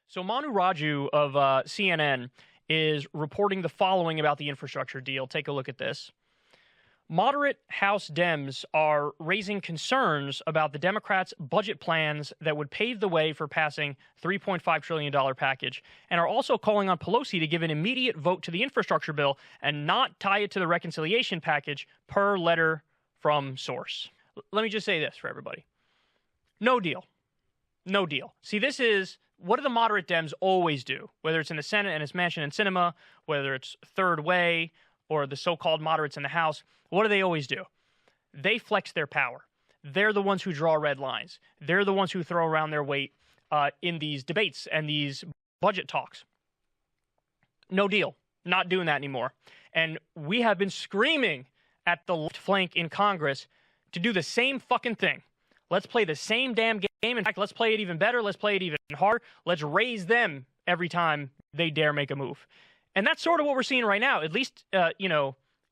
So Manu Raju of CNN is reporting the following about the infrastructure deal. Take a look at this. Moderate House Dems are raising concerns about the Democrats' budget plans that would pave the way for passing $3.5 trillion package, and are also calling on Pelosi to give an immediate vote to the infrastructure bill and not tie it to the reconciliation package per letter from source. Let me just say this for everybody. No deal. No deal. See, this is what do the moderate Dems always do, whether it's in the Senate and it's Manchin and Sinema, whether it's Third Way or the so-called moderates in the House. What do they always do? They flex their power. They're the ones who draw red lines. They're the ones who throw around their weight in these debates and these budget talks. No deal. Not doing that anymore. And we have been screaming at the left flank in Congress to do the same fucking thing. Let's play the same damn game. In fact, let's play it even better. Let's play it even harder. Let's raise them every time they dare make a move. And that's sort of what we're seeing right now. At least,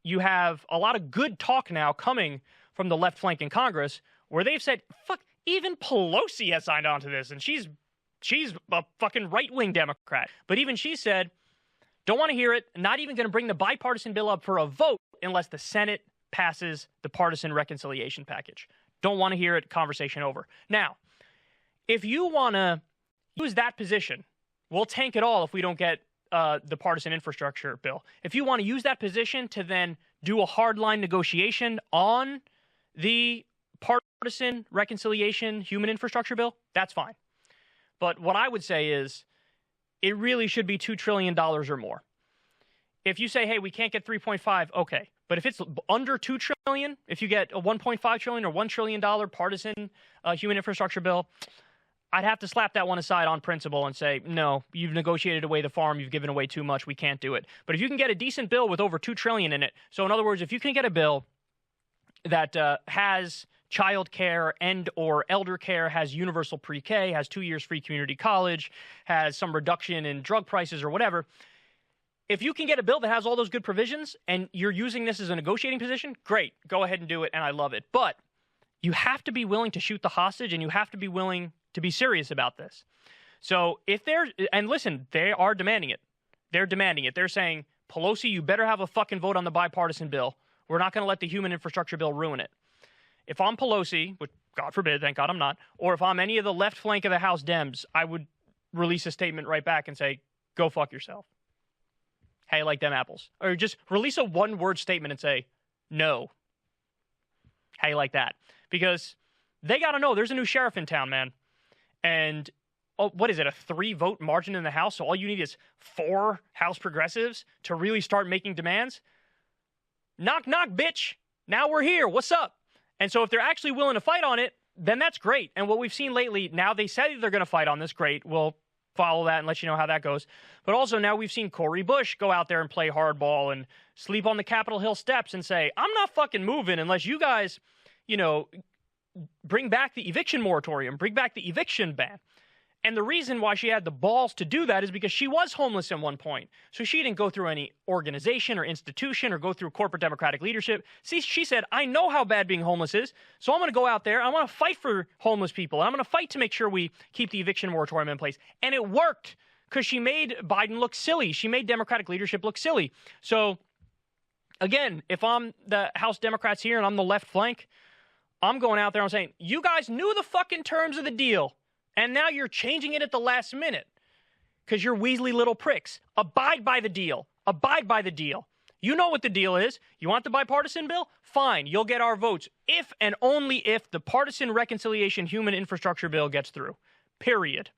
you have a lot of good talk now coming from the left flank in Congress where they've said, fuck, even Pelosi has signed on to this. And she's a fucking right-wing Democrat. But even she said, don't want to hear it. Not even going to bring the bipartisan bill up for a vote unless the Senate passes the partisan reconciliation package. Don't want to hear it. Conversation over. Now, if you want to use that position, we'll tank it all if we don't get the partisan infrastructure bill. If you want to use that position to then do a hardline negotiation on the partisan reconciliation human infrastructure bill, that's fine. But what I would say is it really should be $2 trillion or more. If you say, hey, we can't get 3.5, okay. But if it's under $2 trillion, if you get a $1.5 trillion or $1 trillion partisan human infrastructure bill, I'd have to slap that one aside on principle and say, no, you've negotiated away the farm, you've given away too much, we can't do it. But if you can get a decent bill with over $2 trillion in it, so in other words, if you can get a bill that has child care and or elder care, has universal pre-K, has 2 years free community college, has some reduction in drug prices or whatever, if you can get a bill that has all those good provisions and you're using this as a negotiating position, great, go ahead and do it, and I love it. But you have to be willing to shoot the hostage, and you have to be willing to be serious about this. So if they're, and listen, they are demanding it. They're demanding it. They're saying, Pelosi, you better have a fucking vote on the bipartisan bill. We're not going to let the human infrastructure bill ruin it. If I'm Pelosi, which God forbid, thank God I'm not, or if I'm any of the left flank of the House Dems, I would release a statement right back and say, go fuck yourself. How you like them apples? Or just release a one-word statement and say, no. How you like that? Because they got to know there's a new sheriff in town, man. And what is it, a 3-vote margin in the House? So all you need is 4 House progressives to really start making demands? Knock, knock, bitch. Now we're here. What's up? And so if they're actually willing to fight on it, then that's great. And what we've seen lately, now they said they're going to fight on this, great. We'll follow that and let you know how that goes. But also now we've seen Cori Bush go out there and play hardball and sleep on the Capitol Hill steps and say, I'm not fucking moving unless you guys, bring back the eviction moratorium, bring back the eviction ban. And the reason why she had the balls to do that is because she was homeless at one point. So she didn't go through any organization or institution or go through corporate Democratic leadership. See, she said, I know how bad being homeless is, so I'm going to go out there. I want to fight for homeless people. And I'm going to fight to make sure we keep the eviction moratorium in place. And it worked because she made Biden look silly. She made Democratic leadership look silly. So, again, if I'm the House Democrats here and I'm the left flank, I'm going out there and saying, you guys knew the fucking terms of the deal, and now you're changing it at the last minute because you're weaselly little pricks. Abide by the deal. Abide by the deal. You know what the deal is. You want the bipartisan bill? Fine. You'll get our votes if and only if the partisan reconciliation human infrastructure bill gets through. Period.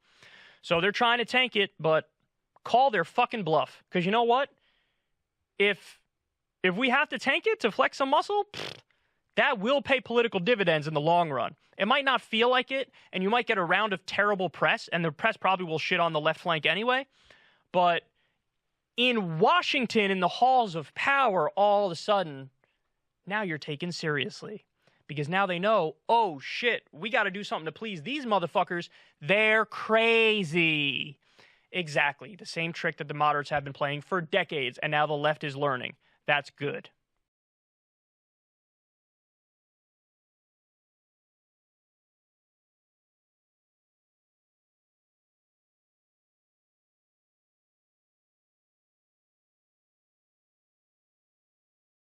So they're trying to tank it, but call their fucking bluff. Because you know what? If we have to tank it to flex some muscle, that will pay political dividends in the long run. It might not feel like it, and you might get a round of terrible press, and the press probably will shit on the left flank anyway. But in Washington, in the halls of power, all of a sudden, now you're taken seriously. Because now they know, oh shit, we got to do something to please these motherfuckers. They're crazy. Exactly. The same trick that the moderates have been playing for decades, and now the left is learning. That's good.